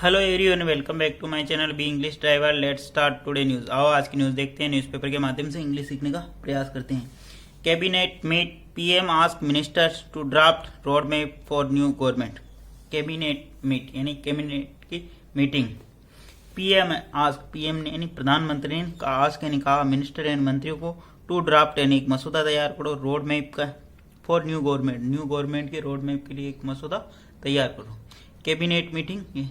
Hello everyone, welcome back to my channel B English driver. Let's start today news. आओ आज की news देखते हैं। न्यूज़पेपर के माध्यम से इंग्लिश सीखने का प्रयास करते हैं। Cabinet meet, PM ask ministers to draft road map for new government. Cabinet meet यानी कैबिनेट की मीटिंग। पीएम आस्क, पीएम ने यानी प्रधानमंत्री ने आस्क यानी कहा मिनिस्टर यानी मंत्रियों को टू ड्राफ्ट यानी एक मसौदा तैयार करो रोड मैप का for new government. New government के रोड मैप के लिए एक मसौदा तैयार करो। कैबिनेट मीटिंग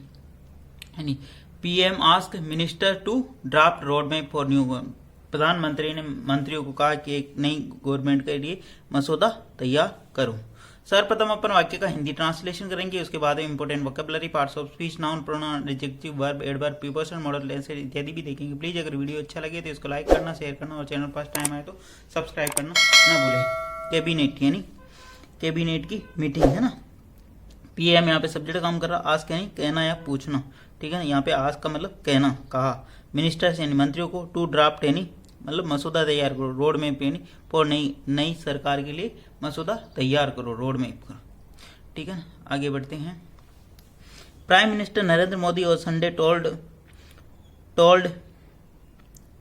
यानी PM ask minister to draft road map for new government. प्रधानमंत्री ने मंत्रियों को कहा कि एक नई गवर्नमेंट के लिए मसौदा तैयार करो। सर्वप्रथम अपन वाक्य का हिंदी ट्रांसलेशन करेंगे, उसके बाद important vocabulary, parts of speech, noun, pronoun, adjective, verb, adverb, preposition, modal, tense इत्यादि भी देखेंगे। प्लीज अगर वीडियो अच्छा लगे तो इसको लाइक करना, शेयर करना और चैनल फर्स्ट टाइम आए तो सब्सक्राइब करना न भूलें। कैबिनेट यानी कैबिनेट की मीटिंग है ना। पीएम यहाँ पे सब्जेक्ट काम कर रहा, आस्क यानी कहना या पूछना, ठीक है ना। यहाँ पे आस्क का मतलब कहना, कहा। मिनिस्टर्स यानी मंत्रियों को, टू ड्राफ्ट यानी मतलब मसौदा तैयार करो, रोड मैप यानी फॉर नई सरकार के लिए मसौदा तैयार करो, रोड मैप करो, ठीक है। आगे बढ़ते हैं। Prime minister Narendra Modi on Sunday told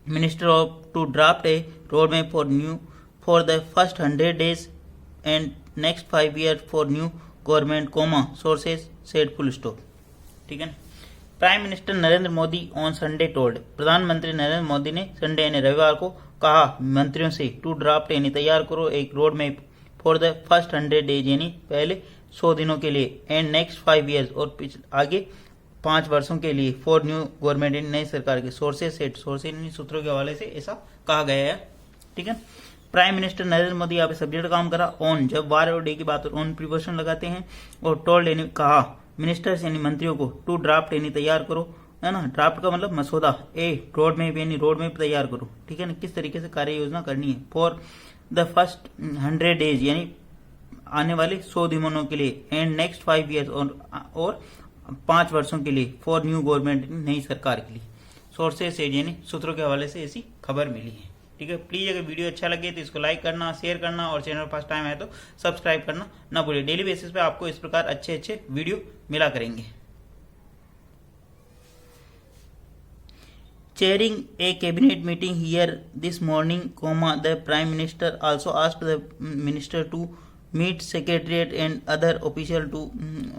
minister of to draft a road map for the first 100 days and next 5 years for new government, sources said, full stop, ठीक है। Prime minister Narendra Modi on Sunday told, प्रधानमंत्री नरेंद्र मोदी ने Sunday यानी रविवार को कहा मंत्रियों से टू ड्राफ्ट यानी तैयार करो एक road map for the first 100 days यानी पहले 100 दिनों के लिए, एंड नेक्स्ट 5 years और आगे 5 वर्षों के लिए, फॉर न्यू गवर्नमेंट यानी नई सरकार के, सोर्सेज सेड, सोर्सेज यानी सूत्रों के हवाले से ऐसा कहा गया है, ठीक है। प्राइम मिनिस्टर नरेंद्र मोदी यहाँ पे सब्जेक्ट काम करा ऑन, जब वार और डे की बात ऑन प्रीपोजिशन लगाते हैं, और टोल्ड यानी कहा मिनिस्टर्स यानी मंत्रियों को, टू ड्राफ्ट यानी तैयार करो, है ना। ड्राफ्ट का मतलब मसौदा, ए रोड मैप यानी रोड मैप तैयार करो, ठीक है ना। किस तरीके से कार्य योजना करनी है। फॉर द फर्स्ट 100 days यानी आने वाले 100 दिनों के लिए, एंड नेक्स्ट 5 years और 5 वर्षों के लिए, फॉर न्यू गवर्नमेंट नई सरकार के लिए, सोर्सेज से यानी सूत्रों के हवाले से ऐसी खबर मिली है, ठीक है। प्लीज अगर वीडियो अच्छा लगे तो इसको लाइक करना, शेयर करना और चैनल फर्स्ट टाइम आए तो सब्सक्राइब करना ना भूलिए। डेली बेसिस पे आपको इस प्रकार अच्छे अच्छे वीडियो मिला करेंगे। Chairing a cabinet meeting here this morning, the prime minister also asked the minister to meet secretariat and other official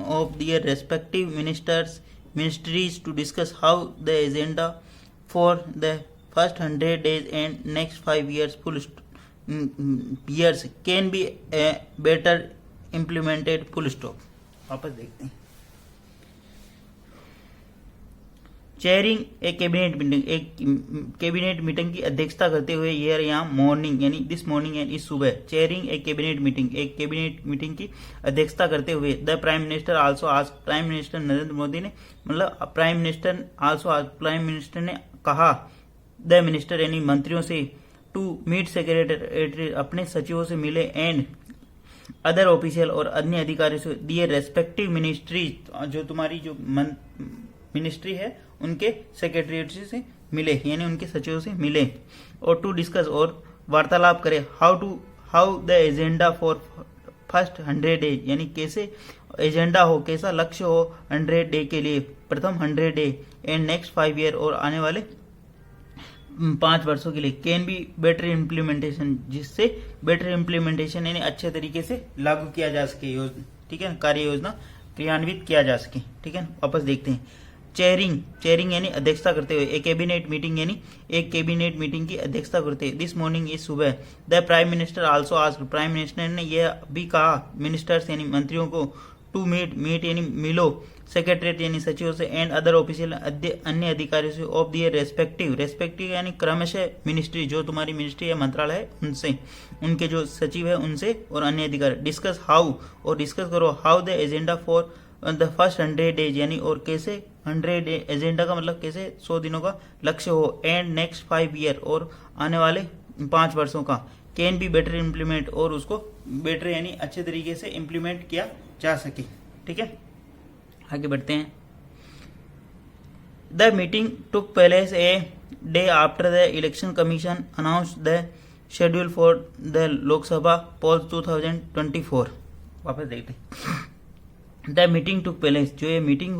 of their respective ministries to discuss how the agenda for the first 100 days and next 5 years years can be better implemented, full stop। वापस देखते हैं। Chairing a cabinet meeting, एक cabinet meeting की अध्यक्षता करते हुए, ये यहाँ मॉर्निंग यानी दिस मॉर्निंग यानी इस सुबह, चेयरिंग ए कैबिनेट मीटिंग, एक कैबिनेट मीटिंग की अध्यक्षता करते हुए, the prime minister also asked, prime minister Narendra Modi ने मतलब prime minister also asked, prime minister ने कहा द मिनिस्टर यानी मंत्रियों से, टू मीट सेक्रेटरी अपने सचिवों से मिले, एंड अदर ऑफिशियल और अन्य अधिकारियों से, दिए रेस्पेक्टिव मिनिस्ट्री जो तुम्हारी जो मिनिस्ट्री है उनके सेक्रेटरीट से मिले यानी उनके सचिवों से मिले, और टू डिस्कस और वार्तालाप करे, how the agenda for first 100 days यानी कैसे एजेंडा हो, कैसा लक्ष्य हो 100 day के लिए, प्रथम 100 day, एंड नेक्स्ट 5 year और आने वाले 5 वर्षों के लिए, कैन बी बेटर इम्प्लीमेंटेशन जिससे बेटर इम्प्लीमेंटेशन यानी अच्छे तरीके से लागू किया जा सके, ठीक है, कार्य योजना क्रियान्वित किया जा सके, ठीक है। वापस देखते हैं। चेयरिंग यानी अध्यक्षता करते हुए, एक कैबिनेट मीटिंग यानी एक कैबिनेट मीटिंग की अध्यक्षता करते हुए, दिस मॉर्निंग इस सुबह, the prime minister also asked, prime minister ने यह भी कहा मिनिस्टर्स यानी मंत्रियों को, टू मीट यानी मिलो, सेक्रेटरीट यानी सचिवों से, एंड अदर ऑफिशियल अन्य अधिकारियों से, ऑफ दियर रेस्पेक्टिव यानी क्रमशः मिनिस्ट्री जो तुम्हारी मिनिस्ट्री या मंत्रालय है उनसे, उनके जो सचिव है उनसे और अन्य अधिकारी, डिस्कस हाउ और डिस्कस करो, how the agenda for the first 100 days यानी और कैसे 100 day एजेंडा का मतलब कैसे 100 दिनों का लक्ष्य हो, एंड नेक्स्ट 5 year और आने वाले 5 वर्षों का, कैन बी बेटर इम्प्लीमेंट और उसको बेटर यानी अच्छे तरीके से इम्प्लीमेंट किया जा सके, ठीक है। आगे बढ़ते हैं। The meeting took place a day after the election commission announce the schedule for the Lok Sabha polls 2024। वापस देखते हैं। द मीटिंग टुक प्लेस, जो ये मीटिंग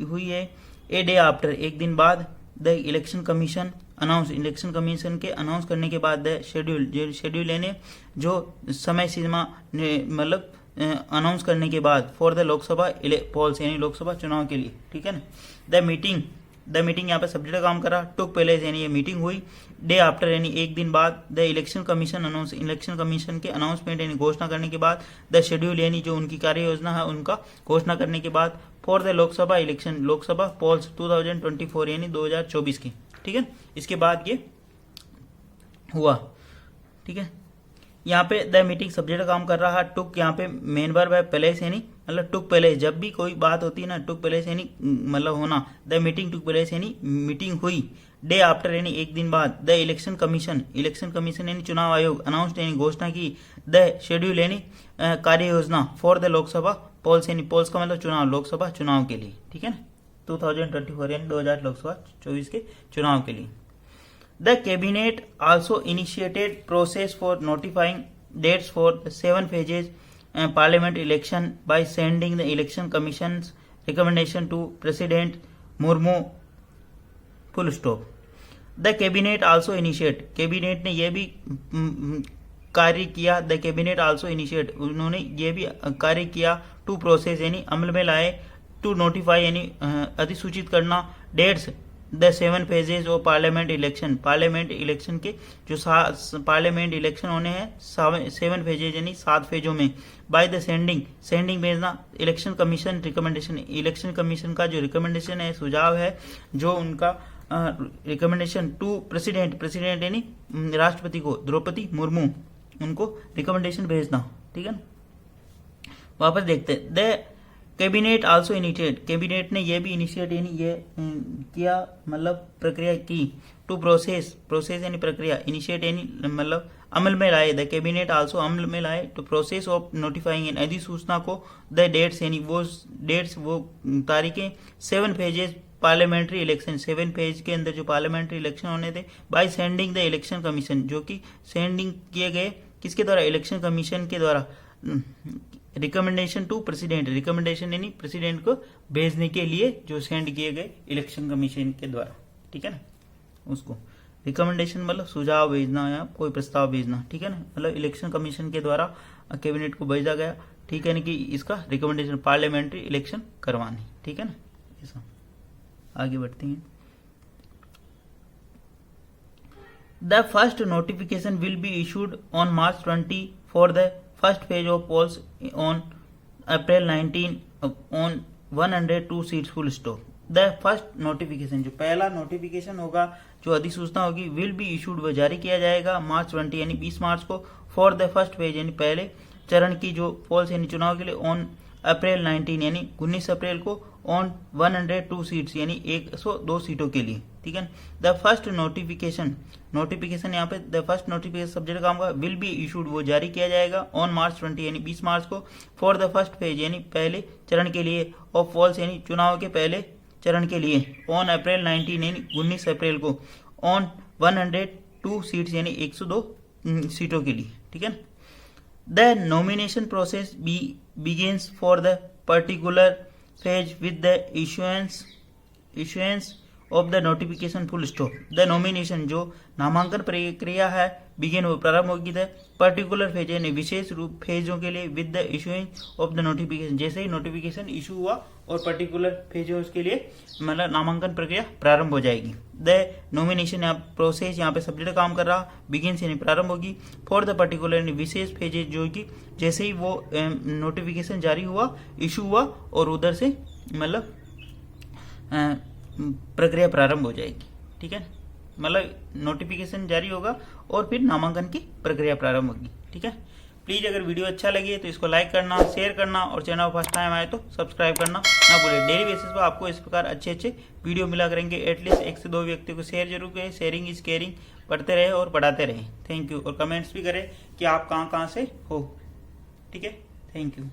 हुई है ए डे आफ्टर, एक दिन बाद, the election commission announce, election commission के अनाउंस करने के बाद, द शेड्यूल यानी जो समय सीमा मतलब अनाउंस करने के बाद, फॉर द लोकसभा पोल्स यानी लोकसभा चुनाव के लिए, ठीक है ना। द मीटिंग यहाँ पे सब्जेक्ट का काम करा, टुक प्लेस यानी ये मीटिंग हुई, डे आफ्टर यानी एक दिन बाद, the election commission announce, election commission के अनाउंसमेंट यानी घोषणा करने के बाद, द शेड्यूल यानी जो उनकी कार्य योजना है उनका घोषणा करने के बाद, for the Lok Sabha election, Lok Sabha polls 2024 यानी 2024 की, ठीक है। इसके बाद ये हुआ, ठीक है। यहाँ पे द मीटिंग सब्जेक्ट का काम कर रहा है, टुक यहाँ पे मेन वर्ब है, प्लेस यानी मतलब टुक प्लेस, जब भी कोई बात होती है ना टुक प्लेस यानी मतलब होना, द मीटिंग टुक प्लेस यानी मीटिंग हुई, डे आफ्टर यानी एक दिन बाद, द इलेक्शन कमीशन यानी चुनाव आयोग, अनाउंस्ड यानी घोषणा की, द शेड्यूल यानी कार्य योजना, फॉर द लोकसभा पोल्स यानी पोल्स का मतलब चुनाव, लोकसभा चुनाव के लिए, ठीक है ना, 2024 यानी 2000 लोकसभा 24 के चुनाव के लिए। The cabinet also initiated process for notifying dates for the 7 phases parliament election by sending the election commission's recommendation to President Murmu. Full stop. The cabinet also initiate. Cabinet ने यह भी कार्य किया, द कैबिनेट आल्सो इनिशिएट, उन्होंने ये भी कार्य किया, टू प्रोसेस यानी अमल में लाए, टू नोटिफाई यानी अधिसूचित करना, dates the 7 phases of parliament election के जो पार्लियामेंट इलेक्शन होने हैं 7 फेजेज यानी 7 फेजों में, बाय द सेंडिंग भेजना, election commission recommendation, election commission का जो रिकमेंडेशन है, सुझाव है, जो उनका रिकमेंडेशन टू प्रेसिडेंट यानी राष्ट्रपति को, द्रौपदी मुर्मू, उनको रिकमेंडेशन भेजना, ठीक है ना। वापस देखते हैं, the cabinet also initiate, cabinet ने यह भी इनिशिएट यानी ये किया मतलब प्रक्रिया की, टू प्रोसेस यानी प्रक्रिया, इनिशिएट यानी मतलब अमल में लाए, द कैबिनेट आल्सो अमल में लाए, टू प्रोसेस ऑफ नोटिफाइंग यानी अधिसूचना को, द डेट्स यानी वो तारीखें, 7 फेजेस पार्लियामेंट्री इलेक्शन, 7 फेज के अंदर जो पार्लियामेंट्री इलेक्शन होने थे, by sending the election commission, जो कि सेंडिंग किए गए किसके द्वारा, इलेक्शन कमीशन के द्वारा, रिकमेंडेशन टू प्रेसिडेंट, रिकमेंडेशन यानी प्रेसिडेंट को भेजने के लिए जो सेंड किए गए इलेक्शन कमीशन के द्वारा, ठीक है ना, उसको रिकमेंडेशन मतलब सुझाव भेजना या कोई प्रस्ताव भेजना, ठीक है ना, मतलब इलेक्शन कमीशन के द्वारा कैबिनेट को भेजा गया, ठीक है ना, कि इसका रिकमेंडेशन पार्लियामेंट्री इलेक्शन करवाने, ठीक है ना। ऐसा आगे बढ़ते हैं। The first notification will be issued on March 20 for the first phase of polls on April 19 on 102 seats, full stop. The first notification, जो पहला नोटिफिकेशन होगा, जो अधिसूचना होगी, विल बी इशूड, वह जारी किया जाएगा March 20 यानी 20 मार्च को, फॉर द फर्स्ट फेज यानी पहले चरण की जो पोल्स यानी चुनाव के लिए, ऑन April 19 यानी 19 अप्रैल को, ऑन 102 सीट्स यानी 102 सीटों के लिए, ठीक है। द फर्स्ट नोटिफिकेशन यहाँ पे द फर्स्ट नोटिफिकेशन सब्जेक्ट काम का, विल बी इशूड, वो जारी किया जाएगा ऑन March 20 यानी 20 मार्च को, फॉर द फर्स्ट फेज यानी पहले चरण के लिए, ऑफ पोल्स यानी चुनाव के पहले चरण के लिए, ऑन April 19 यानी 19 अप्रैल को, ऑन 102 सीट्स यानी 102 सीटों के लिए, ठीक है। The nomination process begins for the particular phase with the issuance of the notification, full stop। the nomination, जो नामांकन प्रक्रिया है, begin वो प्रारंभ होगी, द पर्टिकुलर फेज यानी विशेष रूप फेजों के लिए, with the issuing of the notification, जैसे ही नोटिफिकेशन इशू हुआ और पर्टिकुलर फेज है उसके लिए मतलब नामांकन प्रक्रिया प्रारंभ हो जाएगी। द नॉमिनेशन प्रोसेस यहाँ पे सब्जेक्ट काम कर रहा, बिगिन यानी प्रारंभ होगी, फॉर द पर्टिकुलर यानी विशेष फेजेज, जो कि जैसे ही वो नोटिफिकेशन जारी हुआ, इशू हुआ और उधर से मतलब प्रक्रिया प्रारंभ हो जाएगी, ठीक है, मतलब नोटिफिकेशन जारी होगा और फिर नामांकन की प्रक्रिया प्रारंभ होगी, ठीक है। प्लीज़ अगर वीडियो अच्छा लगे तो इसको लाइक करना, शेयर करना और चैनल फर्स्ट टाइम आए तो सब्सक्राइब करना ना भूलें। डेली बेसिस पर आपको इस प्रकार अच्छे वीडियो मिला करेंगे, एटलीस्ट 1 से 2 व्यक्ति को शेयर जरूर करें, शेयरिंग इज केयरिंग, पढ़ते रहे और पढ़ाते रहे। थैंक यू, और कमेंट्स भी करें कि आप कहाँ से हो, ठीक है। Thank you.